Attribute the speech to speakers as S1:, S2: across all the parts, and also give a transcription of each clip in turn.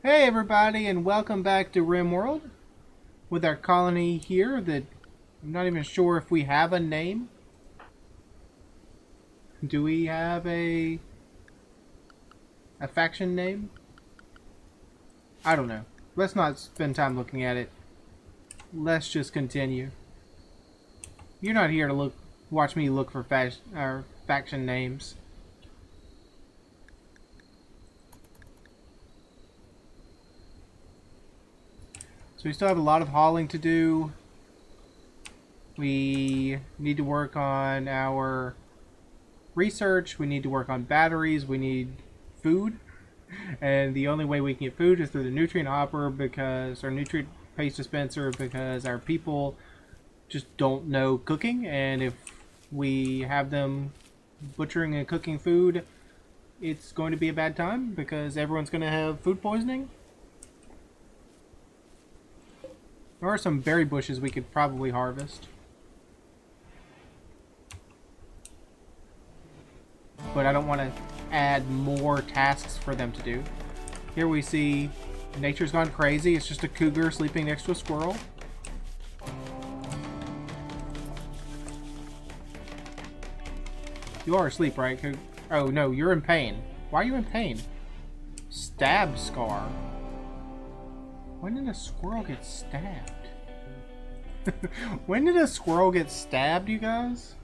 S1: Hey everybody, and welcome back to RimWorld with our colony here that I'm not even sure if we have a name. Do we have a faction name? I don't know. Let's not spend time looking at it. Let's just continue. You're not here to watch me look for faction names. So we still have a lot of hauling to do. We need to work on our research. We need to work on batteries. We need food. And the only way we can get food is through the nutrient hopper because our nutrient paste dispenser because our people just don't know cooking. And if we have them butchering and cooking food, it's going to be a bad time because everyone's going to have food poisoning. There are some berry bushes we could probably harvest. But I don't want to add more tasks for them to do. Here we see nature's gone crazy. It's just a cougar sleeping next to a squirrel. You are asleep, right? Oh no, you're in pain. Why are you in pain? Stab scar. When did a squirrel get stabbed? When did a squirrel get stabbed, you guys?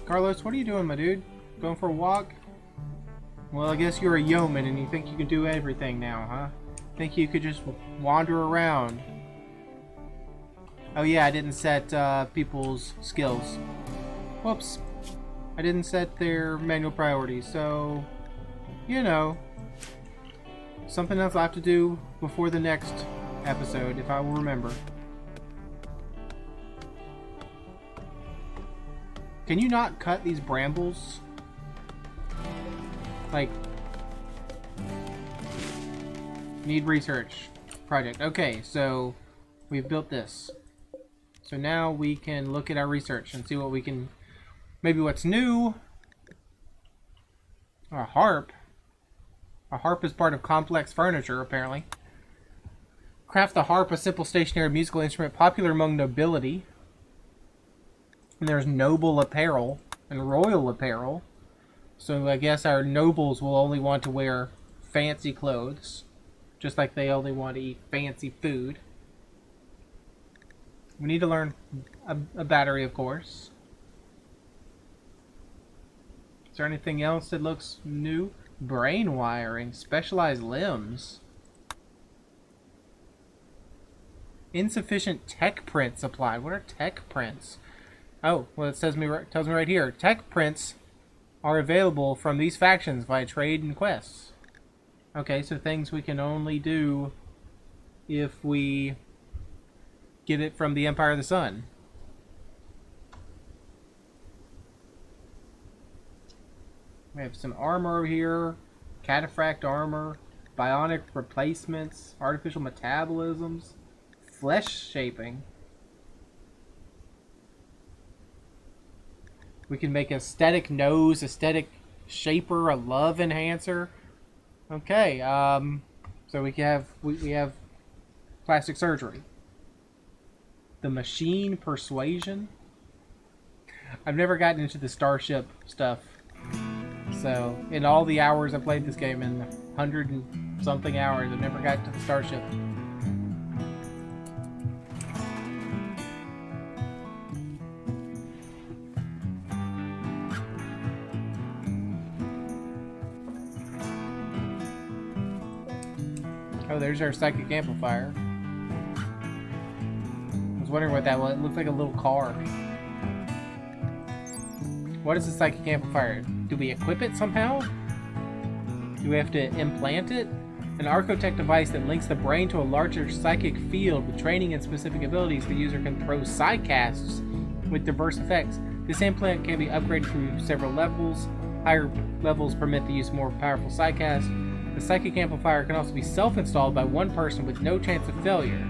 S1: Carlos, what are you doing, my dude? Going for a walk? Well, I guess you're a yeoman and you think you can do everything now, huh? Think you could just wander around. Oh yeah, I didn't set people's skills. Whoops. I didn't set their manual priorities, so... You know. Something else I'll have to do before the next episode, if I will remember. Can you not cut these brambles? Like... Need research project. Okay, so we've built this. So now we can look at our research and see what we can... Maybe what's new. A harp. A harp is part of complex furniture, apparently. Craft the harp, a simple stationary musical instrument popular among nobility. And there's noble apparel and royal apparel. So I guess our nobles will only want to wear fancy clothes. Just like they only want to eat fancy food. We need to learn a battery, of course. Is there anything else that looks new? Brain wiring, specialized limbs. Insufficient tech prints applied. What are tech prints? Oh, well, it tells me right here. Tech prints are available from these factions via trade and quests. Okay, so things we can only do if we get it from the Empire of the Sun. We have some armor over here, cataphract armor, bionic replacements, artificial metabolisms, flesh shaping. We can make aesthetic nose, aesthetic shaper, a love enhancer. Okay, so we have plastic surgery. The machine persuasion. I've never gotten into the starship stuff. So, in all the hours I played this game, in 100 and something hours, I've never gotten to the starship. Oh, there's our psychic amplifier. I was wondering what that was. It looks like a little car. What is a psychic amplifier? Do we equip it somehow? Do we have to implant it? An Archotech device that links the brain to a larger psychic field with training and specific abilities. The user can throw psycasts with diverse effects. This implant can be upgraded through several levels. Higher levels permit the use of more powerful psycasts. The psychic amplifier can also be self-installed by one person with no chance of failure.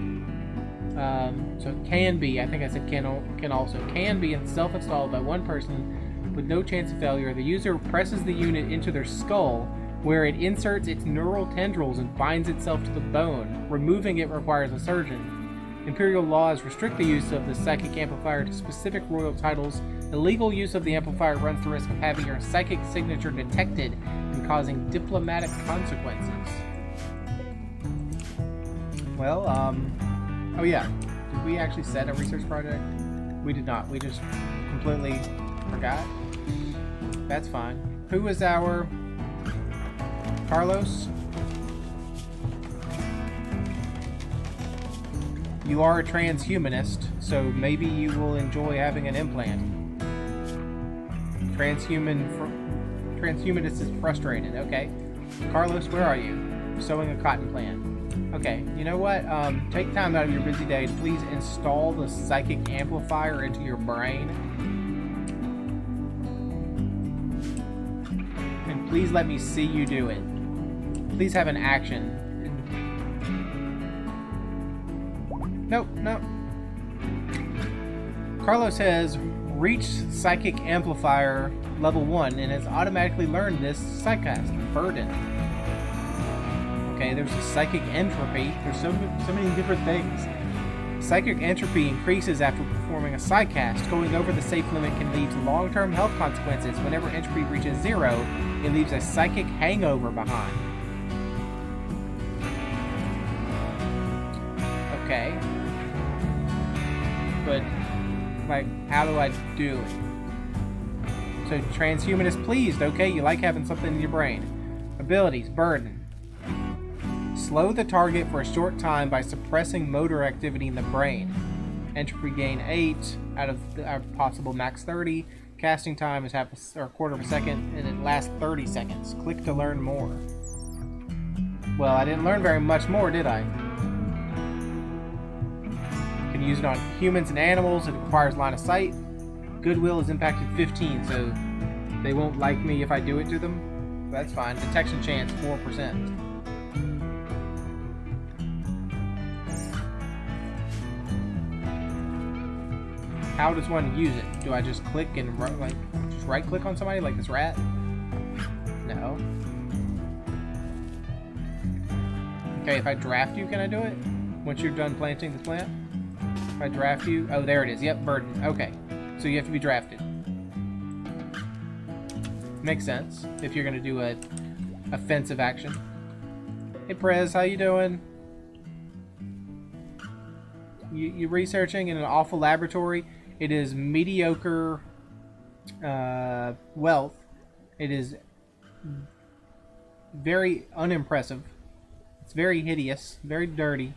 S1: So it can be, I think I said can also, can be self-installed by one person with no chance of failure. The user presses the unit into their skull, where it inserts its neural tendrils and binds itself to the bone. Removing it requires a surgeon. Imperial laws restrict the use of the psychic amplifier to specific royal titles. Illegal use of the amplifier runs the risk of having your psychic signature detected and causing diplomatic consequences. Well, oh yeah, did we actually set a research project? We did not, we just completely forgot. That's fine. Who is our Carlos? You are a transhumanist, so maybe you will enjoy having an implant. Transhumanist is frustrated. Okay. Carlos, where are you? Sewing a cotton plant. Okay, you know what? Take time out of your busy day to please install the psychic amplifier into your brain. And please let me see you do it. Please have an action. Nope, nope. Carlos has reached psychic amplifier level 1 and has automatically learned this psychcast burden. Okay, there's a psychic entropy. There's so many different things. Psychic entropy increases after performing a psychcast. Going over the safe limit can lead to long-term health consequences. Whenever entropy reaches 0, it leaves a psychic hangover behind. Okay. But, like, how do I do it? So, transhumanist pleased. Okay, you like having something in your brain. Abilities, burden. Slow the target for a short time by suppressing motor activity in the brain. Entropy gain 8 out of our possible max 30. Casting time is a quarter of a second, and it lasts 30 seconds. Click to learn more. Well, I didn't learn very much more, did I? Can use it on humans and animals. It requires line of sight. Goodwill is impacted 15, so they won't like me if I do it to them. That's fine. Detection chance 4%. How does one use it? Do I just click and just right click on somebody like this rat? No. Okay, if I draft you, can I do it? Once you're done planting the plant? If I draft you, oh, there it is. Yep, burden. Okay, so you have to be drafted. Makes sense if you're gonna do a offensive action. Hey, Prez, how you doing? You researching in an awful laboratory. It is mediocre wealth. It is very unimpressive. It's very hideous, very dirty.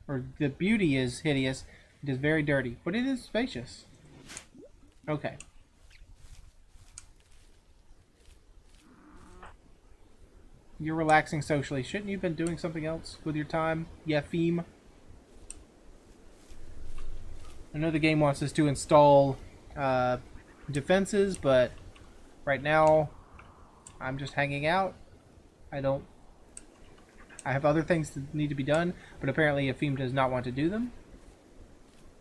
S1: Or the beauty is hideous. It is very dirty, but it is spacious. Okay. You're relaxing socially. Shouldn't you have been doing something else with your time? Yeah, Theme. I know the game wants us to install defenses, but right now I'm just hanging out. I have other things that need to be done, but apparently Efim does not want to do them.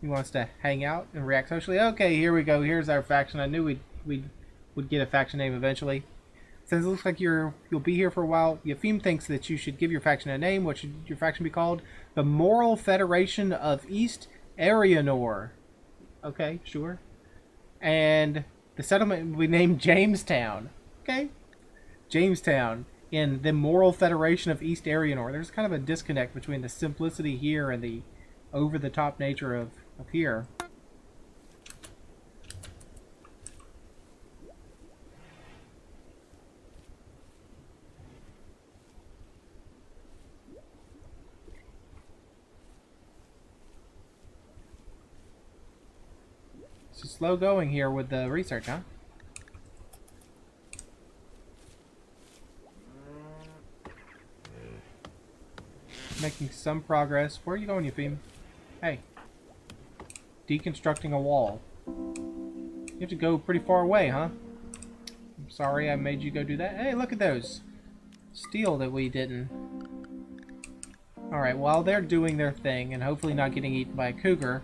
S1: He wants to hang out and react socially. Okay, here we go. Here's our faction. I knew we'd get a faction name eventually. Since it looks like you'll be here for a while, Efim thinks that you should give your faction a name. What should your faction be called? The Moral Federation of East Arianor. Okay, sure. And the settlement will be named Jamestown. Okay. Jamestown in the Moral Federation of East Arianor. There's kind of a disconnect between the simplicity here and the over-the-top nature of here. So slow going here with the research, huh? Making some progress. Where are you going, Eupheme? Hey. Deconstructing a wall. You have to go pretty far away, huh? I'm sorry I made you go do that. Hey, look at those. steel that we didn't. Alright, while they're doing their thing and hopefully not getting eaten by a cougar,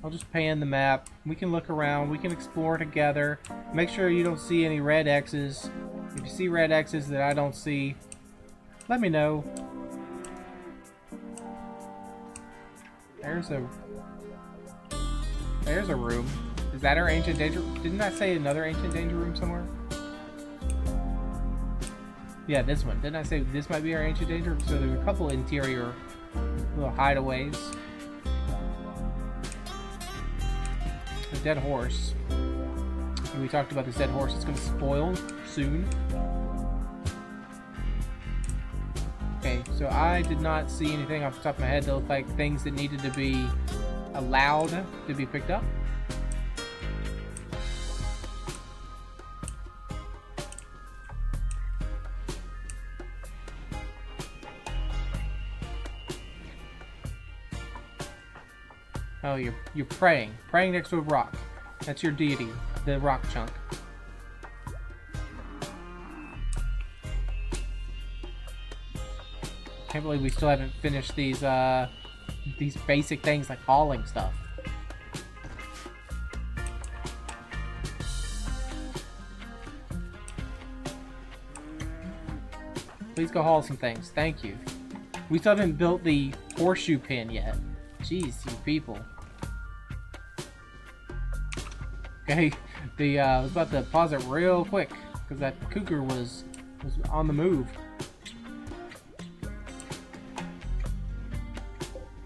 S1: I'll just pan the map. We can look around, we can explore together. Make sure you don't see any red X's. If you see red X's that I don't see, let me know. There's a room. Is that our ancient danger? Didn't I say another ancient danger room somewhere? Yeah, this one. Didn't I say this might be our ancient danger? So there's a couple interior little hideaways. A dead horse. And we talked about this dead horse. It's going to spoil soon. Okay, so I did not see anything off the top of my head that looked like things that needed to be allowed to be picked up. Oh, you're praying. Praying next to a rock. That's your deity, the rock chunk. Can't believe we still haven't finished these basic things like hauling stuff. Please go haul some things. Thank you. We still haven't built the horseshoe pin yet. Jeez, you people. Okay, I was about to pause it real quick because that cougar was on the move.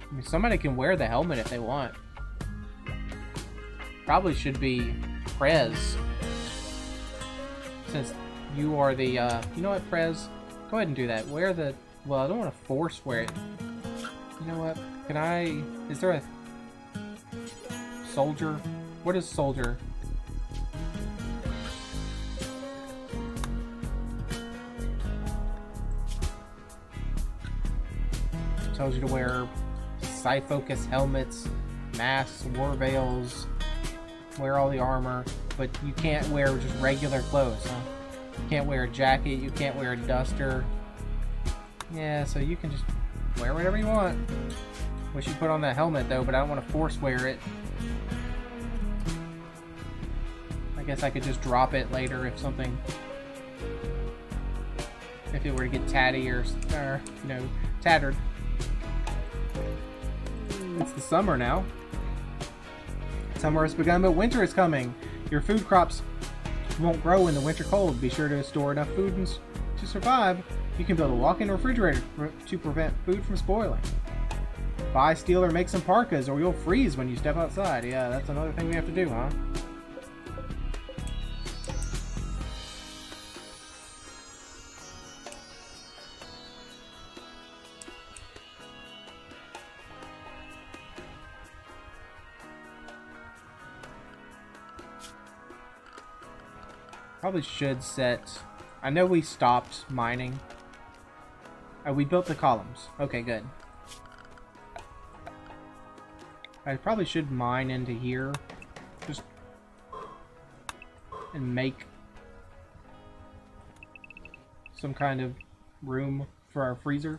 S1: I mean, somebody can wear the helmet if they want. Probably should be Prez, since you are the. You know what, Prez? Go ahead and do that. Wear the. Well, I don't want to force wear it. You know what? Can I? Is there a soldier? What is soldier? It tells you to wear psi-focus helmets, masks, war veils, wear all the armor, but you can't wear just regular clothes, huh? You can't wear a jacket, you can't wear a duster. Yeah, so you can just wear whatever you want. Wish you put on that helmet though, but I don't want to force wear it. I guess I could just drop it later if something, if it were to get tatty or you know, tattered. It's the summer now. Summer has begun, but winter is coming. Your food crops won't grow in the winter cold. Be sure to store enough food to survive. You can build a walk-in refrigerator to prevent food from spoiling. Buy, steal, or make some parkas, or you'll freeze when you step outside. Yeah, that's another thing we have to do, huh? Probably should set... I know we stopped mining. Oh, we built the columns. Okay, good. I probably should mine into here. Just... and make... some kind of room for our freezer.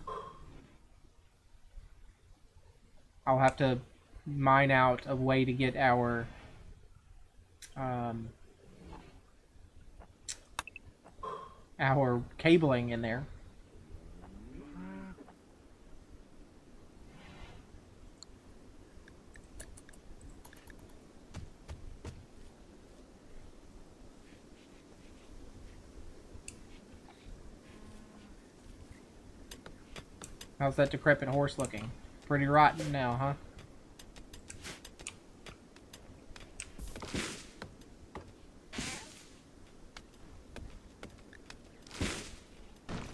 S1: I'll have to mine out a way to get our... our cabling in there. How's that decrepit horse looking? Pretty rotten now, huh?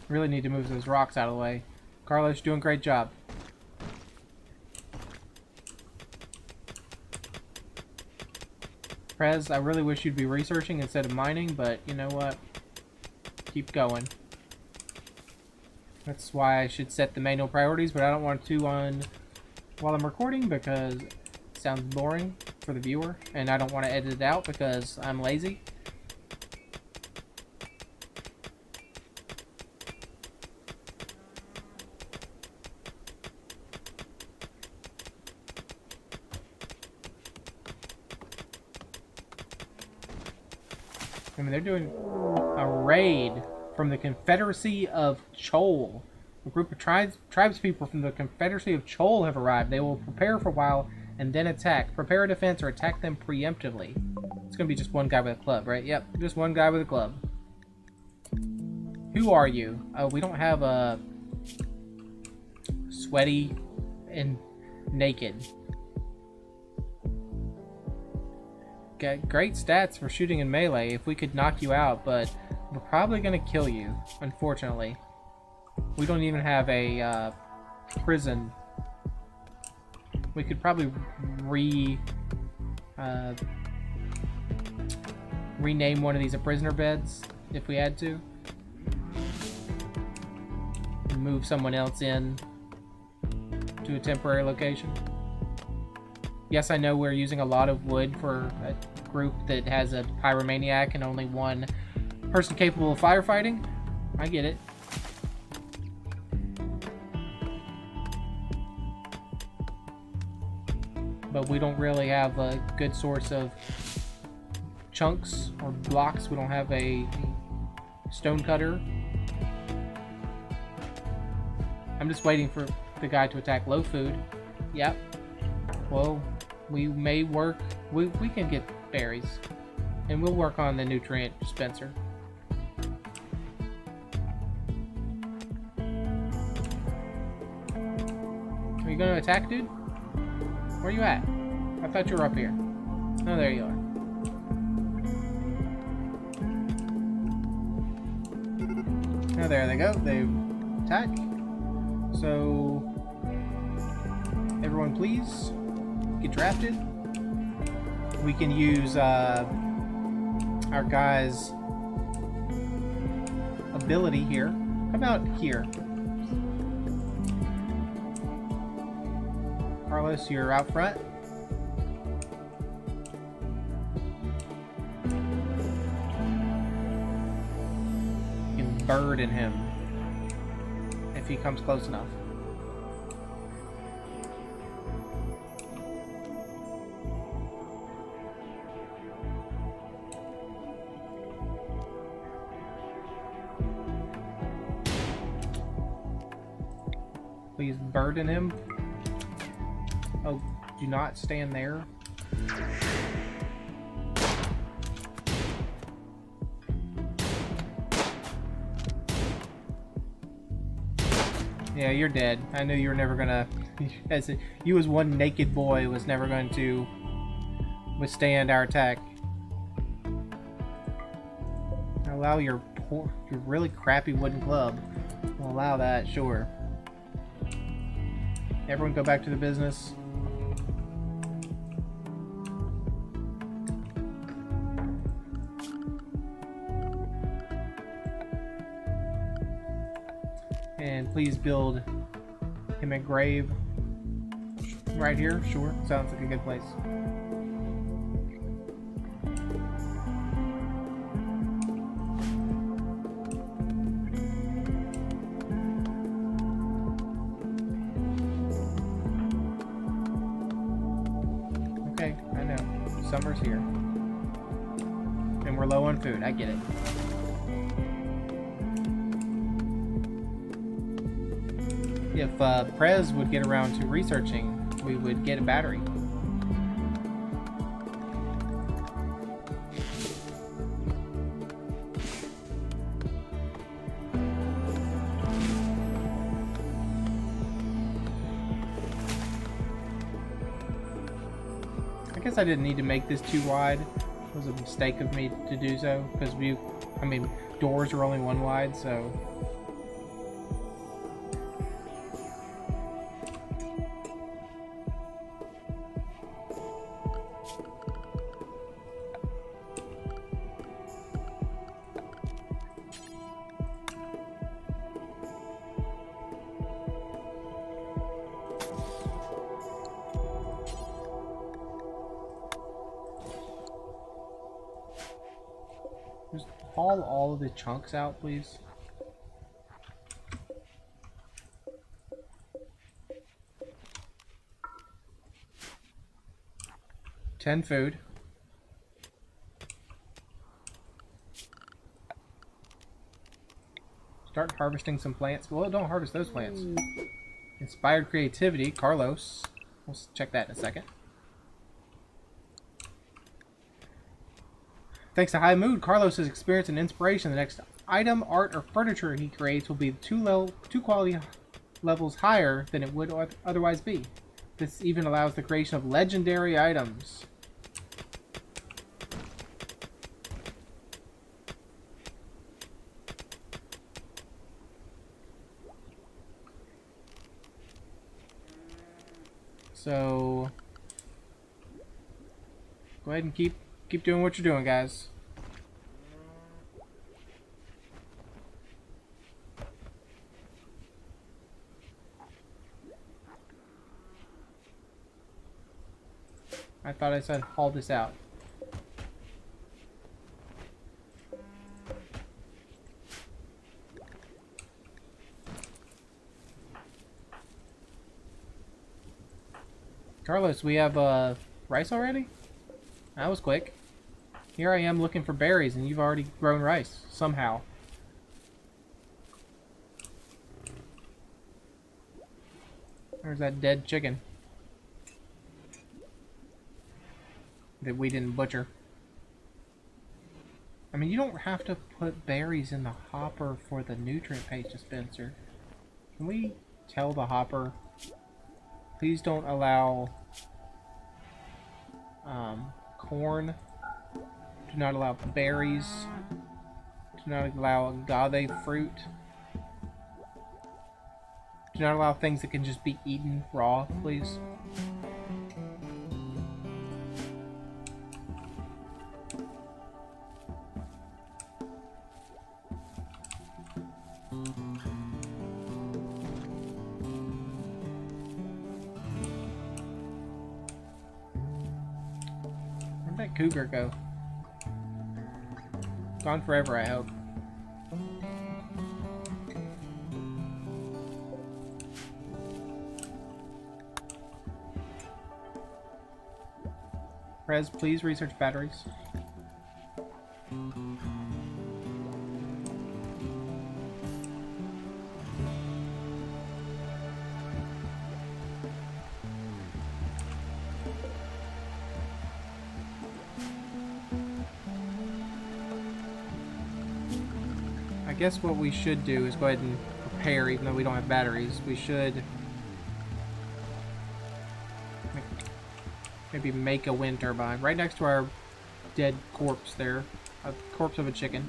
S1: Really need to move those rocks out of the way. Carlos, doing a great job. Prez, I really wish you'd be researching instead of mining, but you know what? Keep going. That's why I should set the manual priorities, but I don't want to on while I'm recording because it sounds boring for the viewer, and I don't want to edit it out because I'm lazy. I mean, they're doing a raid from the Confederacy of Chol. A group of tribespeople from the Confederacy of Chol have arrived. They will prepare for a while and then attack. Prepare a defense or attack them preemptively. It's going to be just one guy with a club, right? Yep, just one guy with a club. Who are you? Oh, we don't have a sweaty and naked. Got great stats for shooting and melee if we could knock you out, but we're probably going to kill you, unfortunately. We don't even have a prison. We could probably rename one of these a prisoner beds if we had to. And move someone else in to a temporary location. Yes, I know we're using a lot of wood for a group that has a pyromaniac and only one person capable of firefighting. I get it. But we don't really have a good source of chunks or blocks. We don't have a stone cutter. I'm just waiting for the guy to attack low food. Yep. Well, we may work. We can get berries. And we'll work on the nutrient dispenser. Are you gonna attack, dude? Where you at? I thought you were up here. Oh, there you are. Oh, there they go. They attack. So, everyone please get drafted. We can use our guy's ability here. How about here? Carlos, you're out front. You can burden him if he comes close enough. Please burden him. Oh, do not stand there. Yeah, you're dead. I knew you were never gonna... You as one naked boy was never going to withstand our attack. Allow your really crappy wooden club. We'll allow that, sure. Everyone go back to the business. And please build him a grave right here. Sure, sounds like a good place. Okay, I know. Summer's here. And we're low on food. I get it. If Prez would get around to researching, we would get a battery. I guess I didn't need to make this too wide. It was a mistake of me to do so, because doors are only one wide, so... Just haul all of the chunks out, please. $10 food. start harvesting some plants. Well, don't harvest those plants. Inspired creativity, Carlos. We'll check that in a second. Thanks to high mood, Carlos has experienced an inspiration. The next item, art, or furniture he creates will be two quality levels higher than it would otherwise be. This even allows the creation of legendary items. So go ahead and keep doing what you're doing, guys. I thought I said haul this out. Carlos, we have rice already? That was quick. Here I am looking for berries and you've already grown rice, somehow. There's that dead chicken that we didn't butcher. I mean, you don't have to put berries in the hopper for the nutrient paste dispenser. Can we tell the hopper, please don't allow corn, do not allow berries, do not allow agave fruit, do not allow things that can just be eaten raw, please. Where'd that cougar go? Gone forever, I hope. Rez, please research batteries. I guess what we should do is go ahead and prepare, even though we don't have batteries. We should maybe make a wind turbine right next to our dead corpse there. A corpse of a chicken.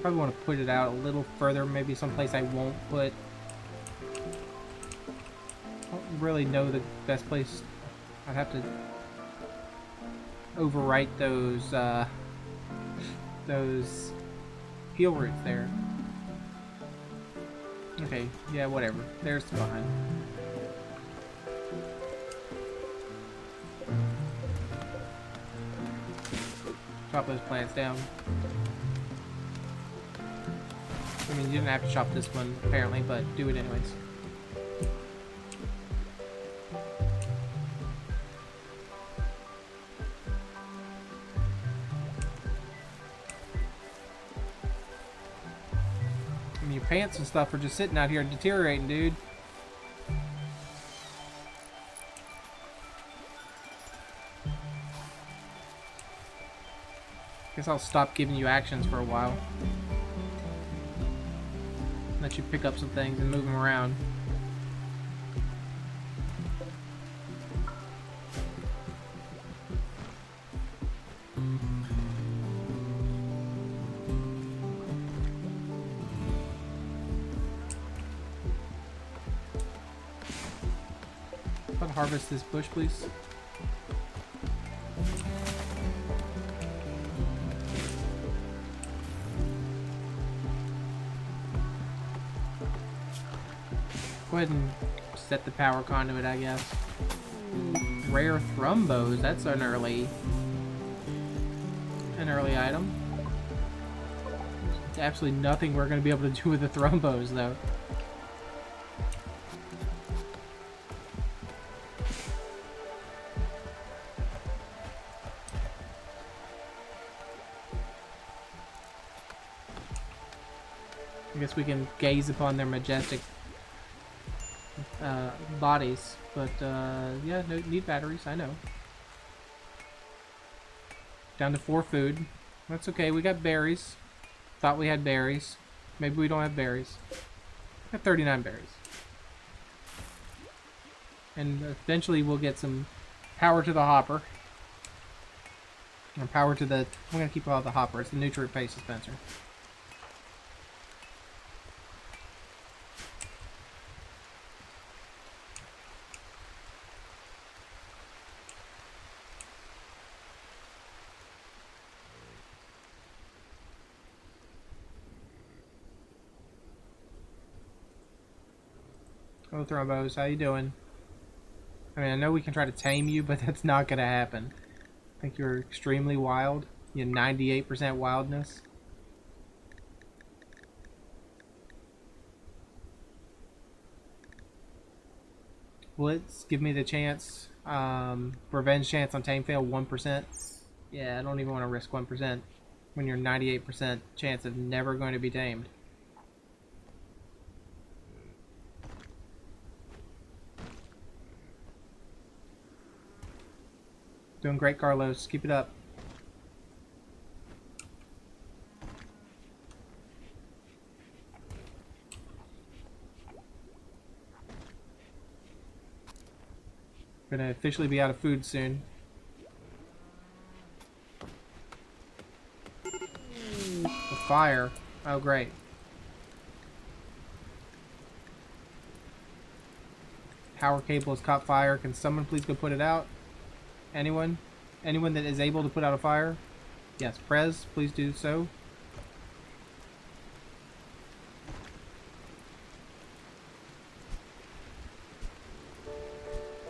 S1: Probably want to put it out a little further, maybe someplace I won't put. I don't really know the best place. I'd have to overwrite those heal roots there. Okay, yeah, whatever. There's fine. Chop those plants down. I mean, you didn't have to chop this one, apparently, but do it anyways. I mean, your pants and stuff are just sitting out here deteriorating, dude. Guess I'll stop giving you actions for a while. Let you pick up some things and move them around. I'll harvest this bush, please. Go ahead and set the power conduit, I guess. Rare thrombos, that's an early item. There's absolutely nothing we're going to be able to do with the thrombos, though. I guess we can gaze upon their majestic bodies. But, yeah, no, need batteries, I know. Down to 4 food. That's okay, we got berries. Thought we had berries. Maybe we don't have berries. Got 39 berries. And eventually we'll get some power to the hopper. Or power to the... I'm going to keep all the hopper. It's the nutrient-based dispenser. Hello, Thrombos. How you doing? I mean, I know we can try to tame you, but that's not going to happen. I think you're extremely wild. You have 98% wildness. Blitz, give me the chance. Revenge chance on tame fail, 1%. Yeah, I don't even want to risk 1% when you're 98% chance of never going to be tamed. Doing great, Carlos. Keep it up. Gonna officially be out of food soon. The fire. Oh, great. Power cable has caught fire. Can someone please go put it out? Anyone? Anyone that is able to put out a fire? Yes, Prez, please do so.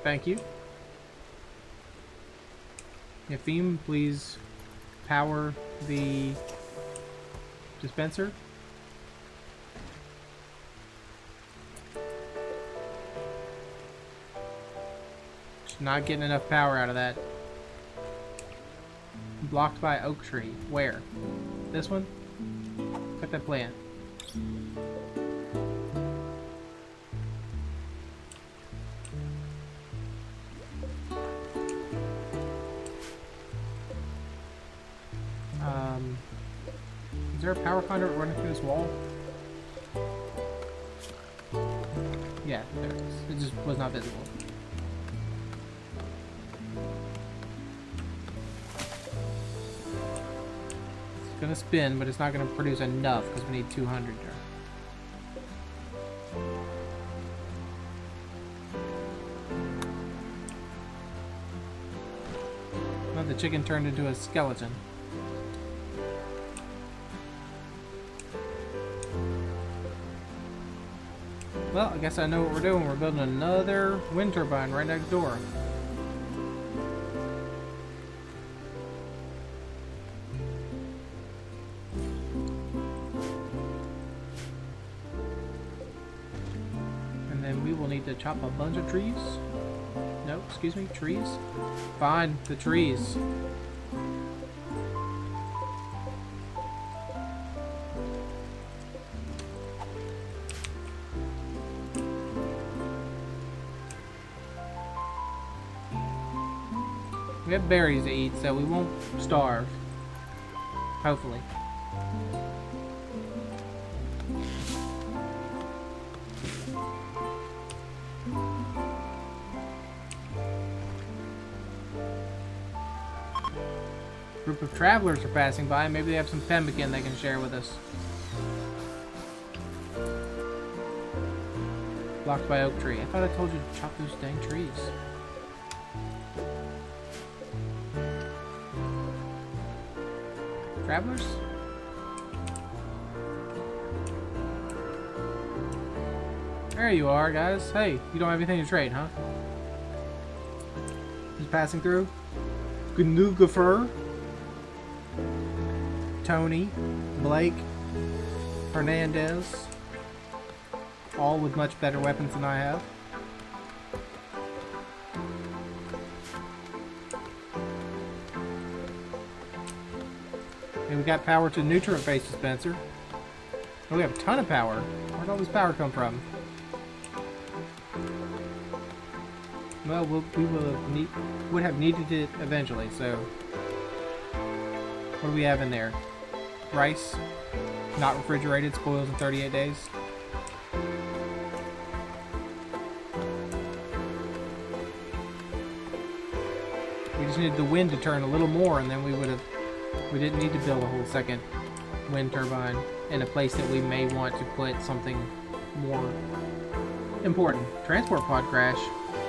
S1: Thank you. Yafim, please power the dispenser. Not getting enough power out of that. Blocked by oak tree. Where? This one? Cut that plant. Is there a power conduit running through this wall? Yeah, there it is. It just was not visible. Gonna spin, but it's not gonna produce enough because we need 200 there. Well, the chicken turned into a skeleton. Well, I guess I know what we're doing. We're building another wind turbine right next door. To chop a bunch of trees? No, excuse me, trees? Fine, the trees. We have berries to eat, so we won't starve. Hopefully. Group of travelers are passing by. Maybe they have some pemmican they can share with us. Blocked by oak tree. I thought I told you to chop those dang trees. Travelers? There you are, guys. Hey, you don't have anything to trade, huh? Just passing through. Gnugafer. Tony, Blake, Hernandez, all with much better weapons than I have. And we got power to the nutrient-based dispenser. Oh, we have a ton of power. Where'd all this power come from? Well, would have needed it eventually, so... What do we have in there? Rice. Not refrigerated, spoils in 38 days. We just needed the wind to turn a little more, and then we didn't need to build a whole second wind turbine in a place that we may want to put something more important. Transport pod crash.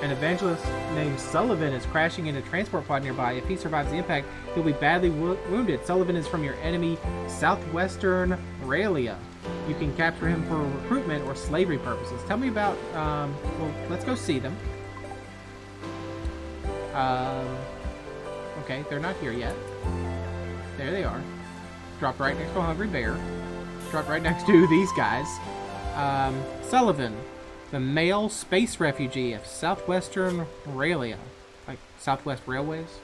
S1: An evangelist named Sullivan is crashing into a transport pod nearby. If he survives the impact, he'll be badly wounded. Sullivan is from your enemy, Southwestern Raelia. You can capture him for recruitment or slavery purposes. Tell me about, well, let's go see them. Okay, they're not here yet. There they are. Dropped right next to a hungry bear. Dropped right next to these guys. Sullivan. The male space refugee of Southwestern Raelia. Like Southwest Railways.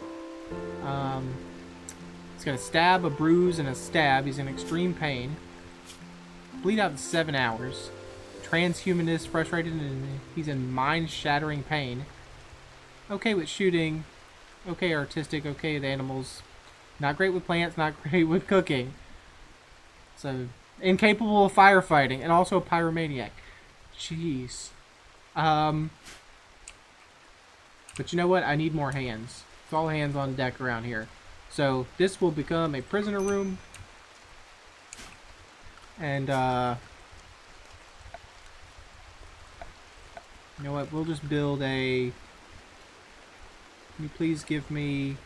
S1: He's got a stab, a bruise, and a stab. He's in extreme pain. Bleed out in 7 hours. Transhumanist, frustrated, and he's in mind-shattering pain. Okay with shooting. Okay artistic. Okay with animals. Not great with plants. Not great with cooking. So, incapable of firefighting. And also a pyromaniac. Jeez. But you know what? I need more hands. It's all hands on deck around here. So this will become a prisoner room. And, you know what? We'll just build a... Can you please give me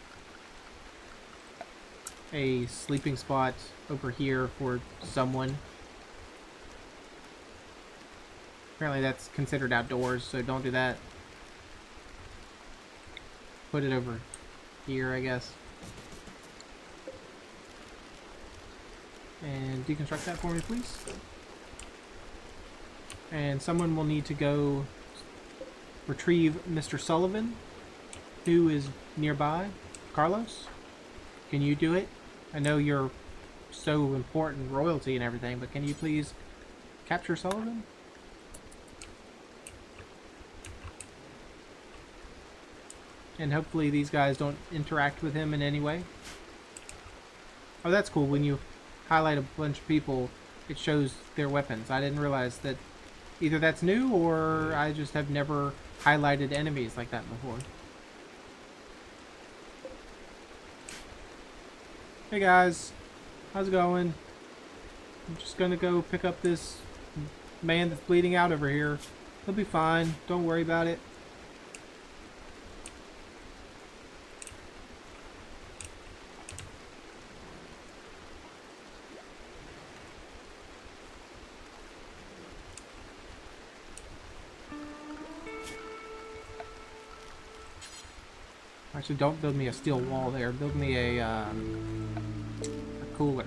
S1: a sleeping spot over here for someone? Apparently that's considered outdoors, so don't do that. Put it over here, I guess. And deconstruct that for me, please. And someone will need to go retrieve Mr. Sullivan, who is nearby. Carlos, can you do it? I know you're so important, royalty and everything, but can you please capture Sullivan? And hopefully these guys don't interact with him in any way. Oh, that's cool. When you highlight a bunch of people, it shows their weapons. I didn't realize that either that's new or I just have never highlighted enemies like that before. Hey guys, how's it going? I'm just gonna go pick up this man that's bleeding out over here. He'll be fine. Don't worry about it. Actually, don't build me a steel wall there. Build me a cooler.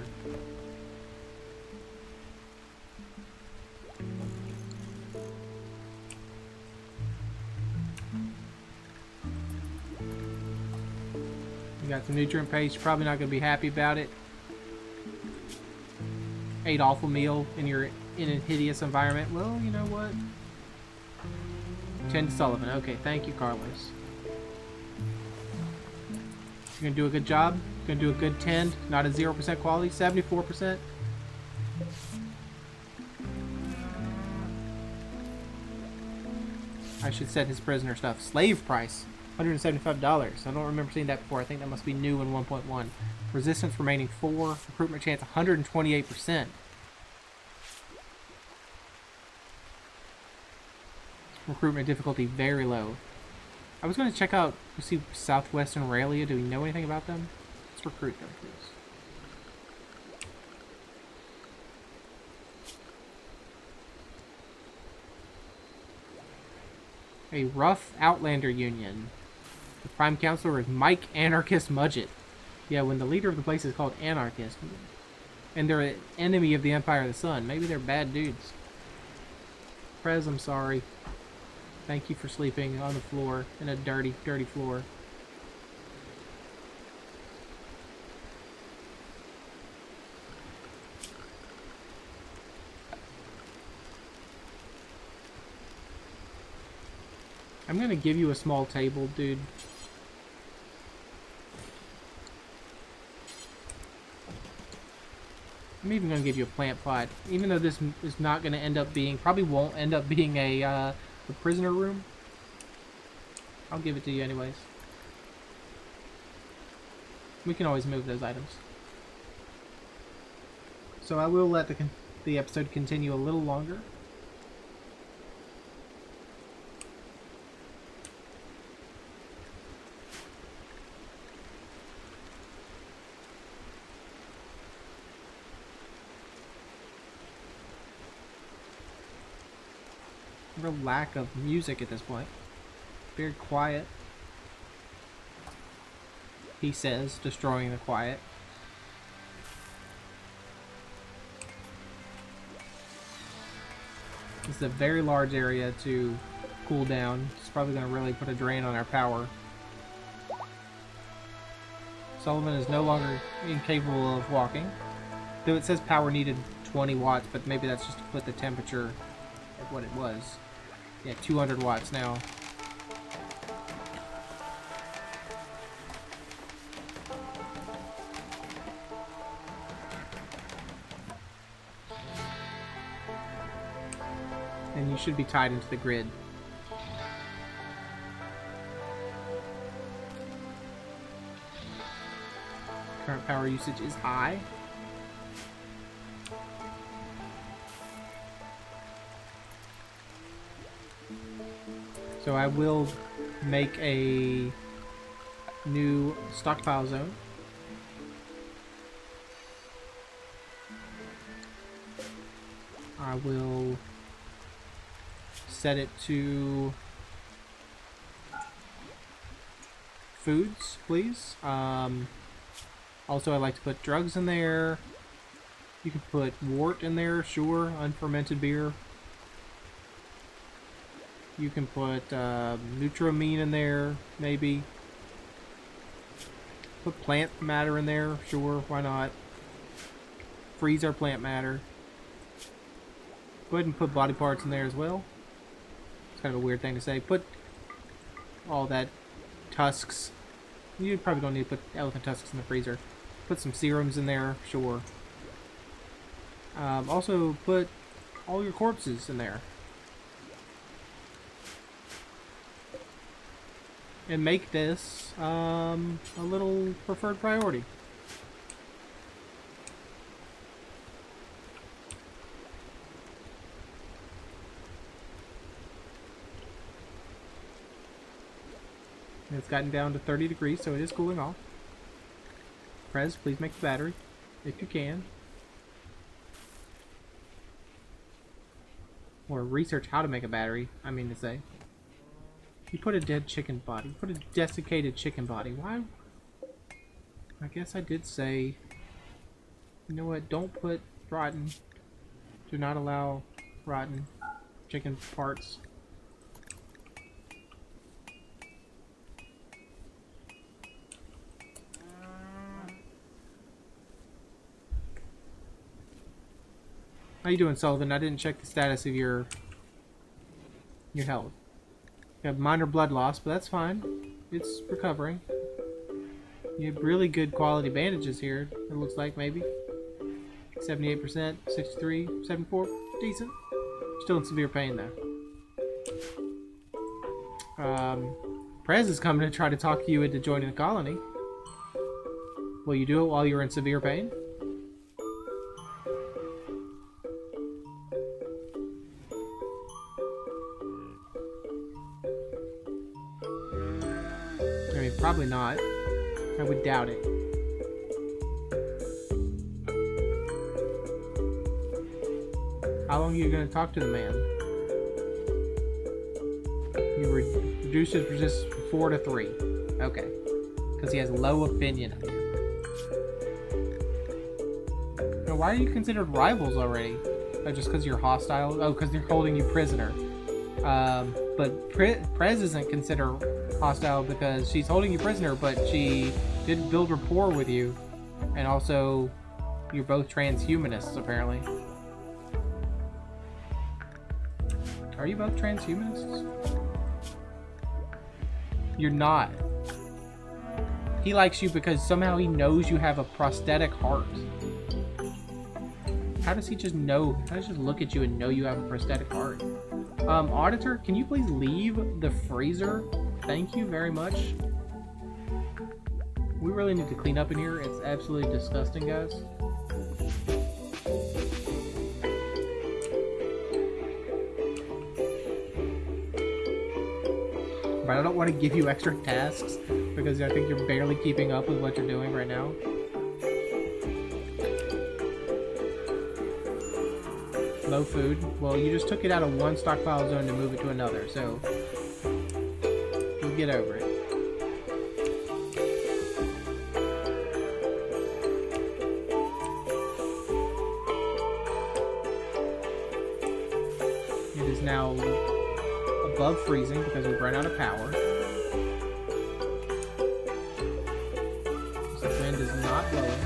S1: You got some nutrient paste. You're probably not going to be happy about it. Ate awful meal in a hideous environment. Well, you know what? Tend to Sullivan. Okay, thank you, Carlos. You're gonna do a good job. You're gonna do a good 10, not a 0% quality, 74%. I should set his prisoner stuff. Slave price, $175. I don't remember seeing that before. I think that must be new in 1.1. Resistance remaining 4. Recruitment chance 128%. Recruitment difficulty very low. I was going to check out, see Southwestern Raelia. Do we know anything about them? Let's recruit them, please. A rough Outlander Union. The Prime Counselor is Mike Anarchist Mudgett. Yeah, when the leader of the place is called Anarchist. And they're an enemy of the Empire of the Sun. Maybe they're bad dudes. Prez, I'm sorry. Thank you for sleeping on the floor, in a dirty, dirty floor. I'm gonna give you a small table, dude. I'm even gonna give you a plant pot, even though this is not gonna end up being, probably won't end up being a prisoner room. I'll give it to you anyways. We can always move those items. So I will let the episode continue a little longer. Real lack of music at this point. Very quiet. He says, destroying the quiet. This is a very large area to cool down. It's probably going to really put a drain on our power. Sullivan is no longer incapable of walking. Though it says power needed 20 watts, but maybe that's just to put the temperature at what it was. Yeah, 200 watts now. And you should be tied into the grid. Current power usage is high. So I will make a new stockpile zone. I will set it to foods, please. Also, I like to put drugs in there. You can put wort in there, sure. Unfermented beer. You can put nutramine in there, maybe. Put plant matter in there, sure, why not? Freeze our plant matter. Go ahead and put body parts in there as well. It's kind of a weird thing to say. Put all that tusks. You probably don't need to put elephant tusks in the freezer. Put some serums in there, sure. Also put all your corpses in there. And make this a little preferred priority. It's gotten down to 30 degrees, so it is cooling off. Prez, please make the battery, if you can. Or research how to make a battery, I mean to say. You put a dead chicken body. Put a desiccated chicken body. Why? I guess I did say... You know what? Don't put rotten. Do not allow rotten chicken parts. How you doing, Sullivan? I didn't check the status of your health. You have minor blood loss, but that's fine. It's recovering. You have really good quality bandages here, it looks like, maybe. 78%, 63, 74, decent. Still in severe pain, though. Prez is coming to try to talk you into joining the colony. Will you do it while you're in severe pain? Probably not. I would doubt it. How long are you going to talk to the man? You reduce his resistance from 4 to 3. Okay. Because he has low opinion of you. Now, why are you considered rivals already? Oh, just because you're hostile? Oh, because they're holding you prisoner. But Prez isn't considered hostile because she's holding you prisoner, but she didn't build rapport with you. And also, you're both transhumanists, apparently. Are you both transhumanists? You're not. He likes you because somehow he knows you have a prosthetic heart. How does he just know? How does he just look at you and know you have a prosthetic heart? Auditor, can you please leave the freezer? Thank you very much. We really need to clean up in here. It's absolutely disgusting, guys. But I don't want to give you extra tasks because I think you're barely keeping up with what you're doing right now. Low food. Well, you just took it out of one stockpile zone to move it to another, so we'll get over it. It is now above freezing because we've run out of power. The wind is not blowing.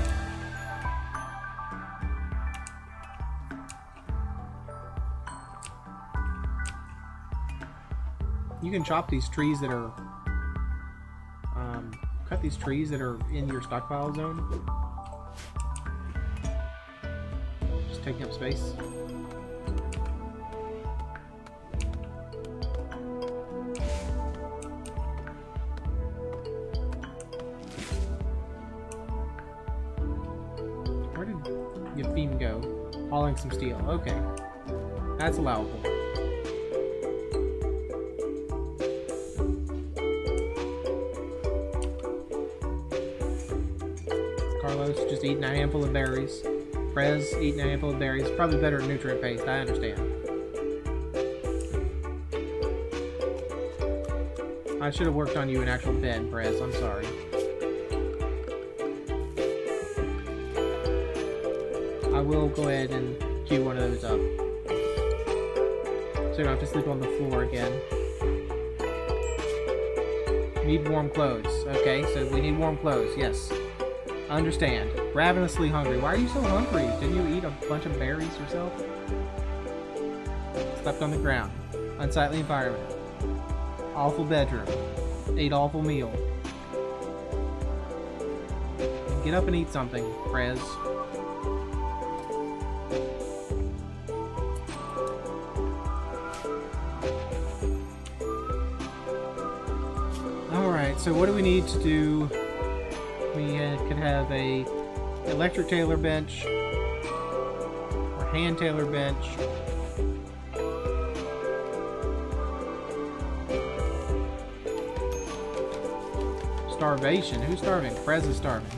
S1: You can chop these trees that are, cut these trees that are in your stockpile zone. Just taking up space. Where did your theme go? Hauling some steel. Okay. That's allowable. Just eating a handful of berries. Prez eating a handful of berries. Probably better nutrient based, I understand. I should have worked on you an actual bed, Prez. I'm sorry. I will go ahead and queue one of those up. So you don't have to sleep on the floor again. Need warm clothes. Okay, so we need warm clothes, yes. Understand. Ravenously hungry. Why are you so hungry? Didn't you eat a bunch of berries yourself? Slept on the ground. Unsightly environment. Awful bedroom. Ate awful meal. Get up and eat something, Prez. Alright, so what do we need to do? We could have a electric tailor bench or hand tailor bench. Starvation? Who's starving? Prez is starving.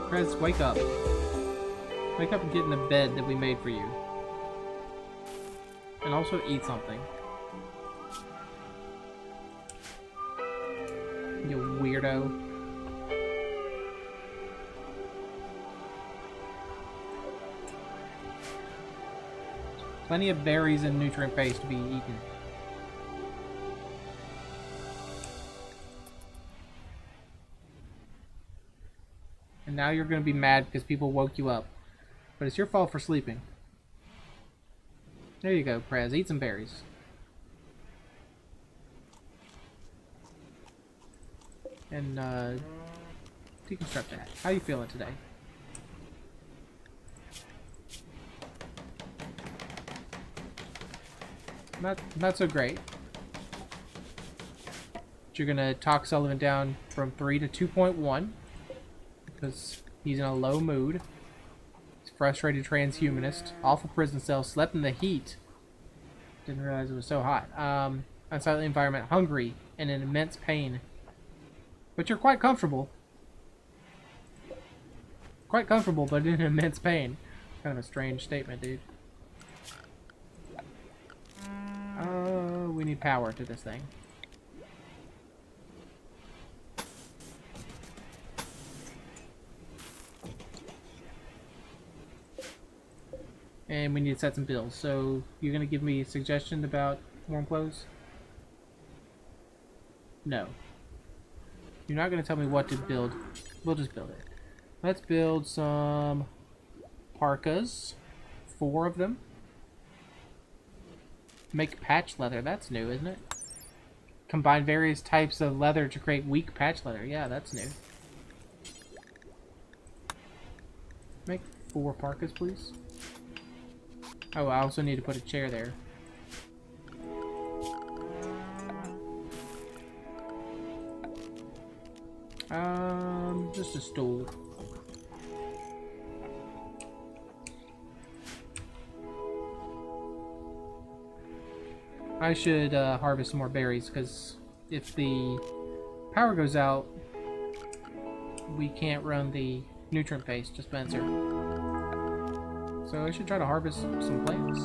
S1: Prez, wake up. Wake up and get in the bed that we made for you. And also eat something. You weirdo. Plenty of berries and nutrient paste to be eaten. And now you're going to be mad because people woke you up. But it's your fault for sleeping. There you go, Prez. Eat some berries. And, deconstruct that. How you feeling today? Not so great. But you're gonna talk Sullivan down from 3 to 2.1 because he's in a low mood. He's a frustrated transhumanist. Awful prison cell. Slept in the heat. Didn't realize it was so hot. Unsightly environment. Hungry and in immense pain. But you're quite comfortable. Quite comfortable, but in immense pain. Kind of a strange statement, dude. We need power to this thing. And we need to set some bills. So, you're going to give me a suggestion about warm clothes? No. You're not going to tell me what to build. We'll just build it. Let's build some parkas. 4 of them. Make patch leather. That's new, isn't it? Combine various types of leather to create weak patch leather. Yeah, that's new. Make 4 parkas, please. Oh, I also need to put a chair there. Just a stool. I should harvest some more berries, because if the power goes out, we can't run the nutrient-based dispenser. So I should try to harvest some plants.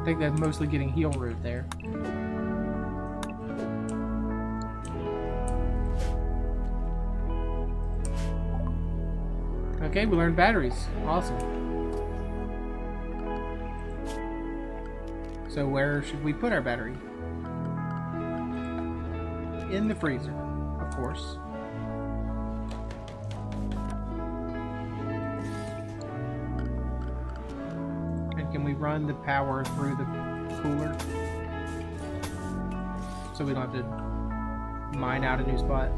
S1: I think that's mostly getting heel root there. Okay, we learned batteries. Awesome. So where should we put our battery? In the freezer, of course. And can we run the power through the cooler? So we don't have to mine out a new spot.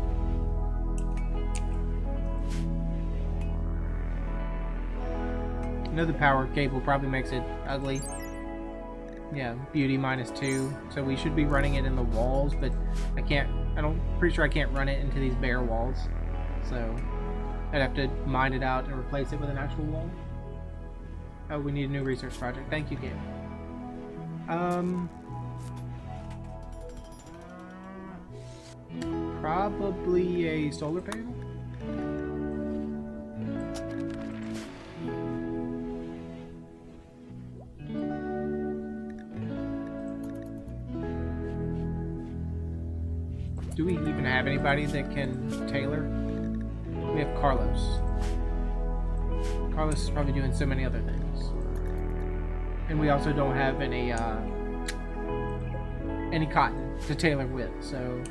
S1: I know the power cable probably makes it ugly. Yeah, beauty -2. So we should be running it in the walls, but I can't, pretty sure I can't run it into these bare walls. So I'd have to mine it out and replace it with an actual wall. Oh, we need a new research project. Thank you, game. Probably a solar panel? Do we even have anybody that can tailor? We have Carlos. Carlos is probably doing so many other things. And we also don't have any cotton to tailor with, so...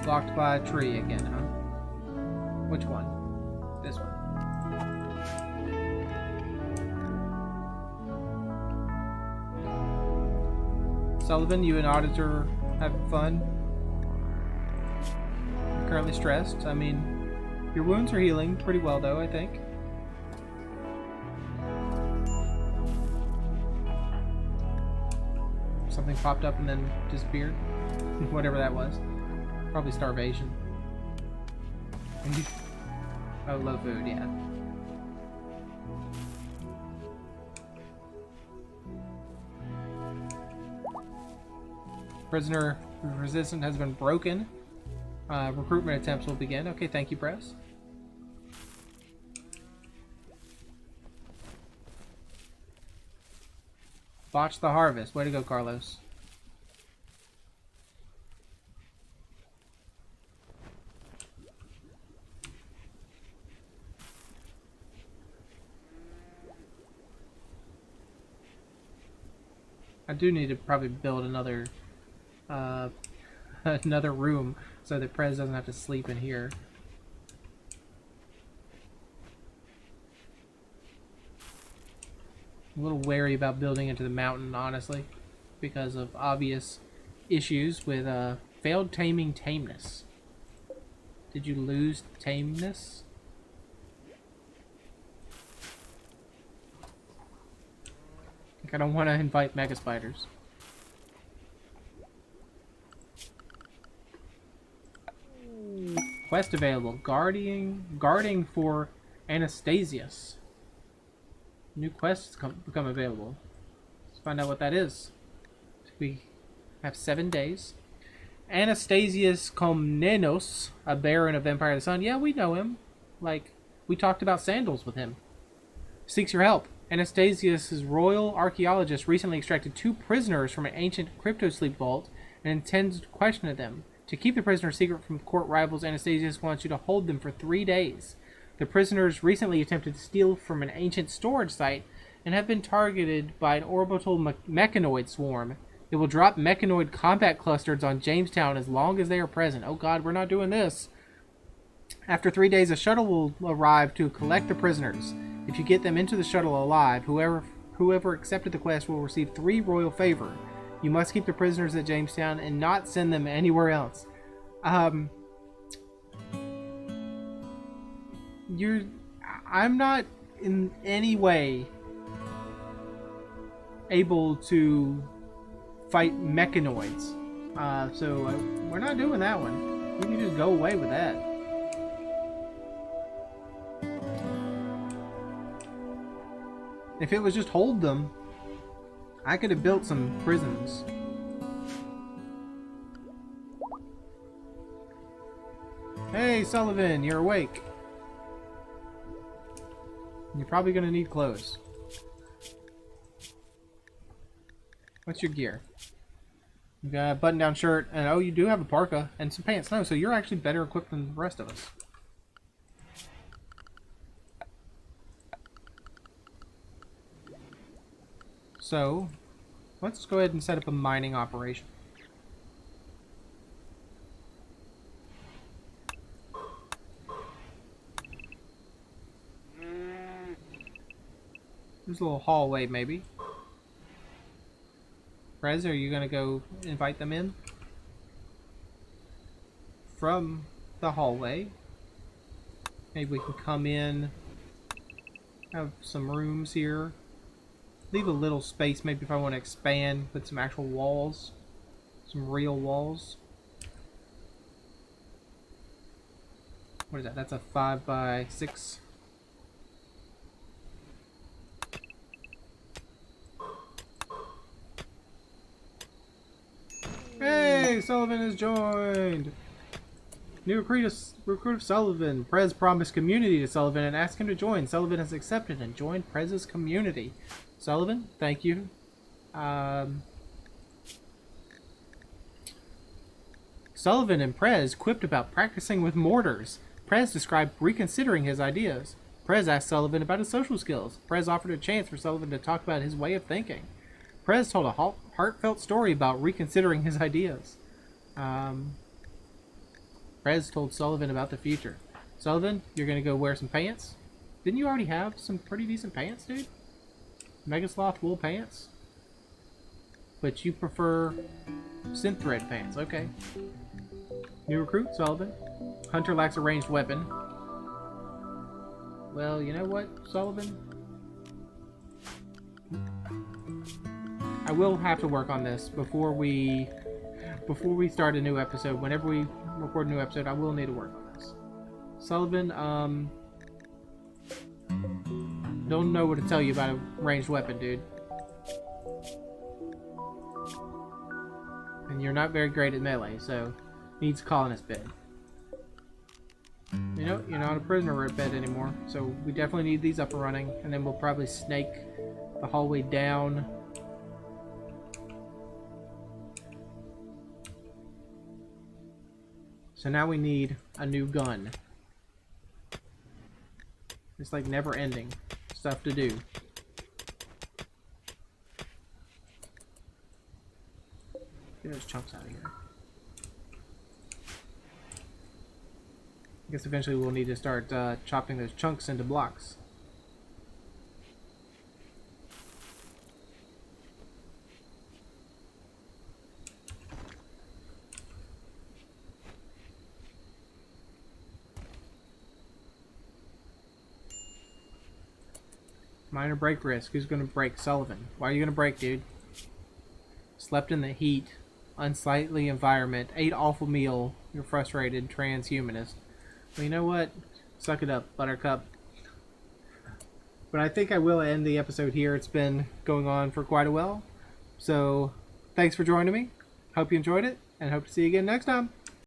S1: Blocked by a tree again, huh? Which one? This one. Sullivan, you and Auditor having fun? I'm currently stressed. I mean, your wounds are healing pretty well, though, I think. Something popped up and then disappeared. Whatever that was. Probably starvation. Oh, low food, yeah. Prisoner resistance has been broken. Recruitment attempts will begin. Okay, thank you, press. Botch the harvest. Way to go, Carlos. I do need to probably build another another room so that Prez doesn't have to sleep in here. I'm a little wary about building into the mountain, honestly, because of obvious issues with failed taming tameness. Did you lose tameness? I don't want to invite mega spiders. Quest available. Guarding for Anastasius. New quests become available. Let's find out what that is. We have 7 days. Anastasius Komnenos, a baron of Empire of the Sun. Yeah, we know him. Like, we talked about sandals with him. Seeks your help. Anastasius' royal archaeologist recently extracted 2 prisoners from an ancient cryptosleep vault and intends to question them. To keep the prisoners secret from court rivals, Anastasius wants you to hold them for 3 days. The prisoners recently attempted to steal from an ancient storage site and have been targeted by an orbital mechanoid swarm. It will drop mechanoid combat clusters on Jamestown as long as they are present. Oh god, we're not doing this. After 3 days, a shuttle will arrive to collect the prisoners. If you get them into the shuttle alive, whoever accepted the quest will receive 3 royal favor. You must keep the prisoners at Jamestown and not send them anywhere else. I'm not in any way able to fight mechanoids. So we're not doing that one. You can just go away with that. If it was just hold them, I could have built some prisons. Hey, Sullivan, you're awake. You're probably going to need clothes. What's your gear? You got a button-down shirt, and oh, you do have a parka and some pants. No, so you're actually better equipped than the rest of us. So, let's go ahead and set up a mining operation. There's a little hallway, maybe. Rez, are you going to go invite them in? From the hallway. Maybe we can come in, have some rooms here. Leave a little space, maybe if I want to expand, put some actual walls. Some real walls. What is that? That's a 5x6. Hey, Sullivan has joined! New recruit of Sullivan. Prez promised community to Sullivan and asked him to join. Sullivan has accepted and joined Prez's community. Sullivan, thank you. Sullivan and Prez quipped about practicing with mortars. Prez described reconsidering his ideas. Prez asked Sullivan about his social skills. Prez offered a chance for Sullivan to talk about his way of thinking. Prez told a heartfelt story about reconsidering his ideas. Prez told Sullivan about the future. Sullivan, you're going to go wear some pants? Didn't you already have some pretty decent pants, dude? Megasloth wool pants? But you prefer synth thread pants, okay. New recruit, Sullivan. Hunter lacks a ranged weapon. Well, you know what, Sullivan? I will have to work on this before we start a new episode. Whenever we record a new episode, I will need to work on this. Sullivan, don't know what to tell you about a ranged weapon, dude. And you're not very great at melee, so needs a colonist bed. You know, you're not a prisoner bed anymore, so we definitely need these up and running, and then we'll probably snake the hallway down. So now we need a new gun. It's like never ending stuff to do. Get those chunks out of here. I guess eventually we'll need to start chopping those chunks into blocks. Minor break risk. Who's going to break? Sullivan. Why are you going to break, dude? Slept in the heat. Unsightly environment. Ate awful meal. You're frustrated. Transhumanist. Well, you know what? Suck it up, Buttercup. But I think I will end the episode here. It's been going on for quite a while. So, thanks for joining me. Hope you enjoyed it, and hope to see you again next time.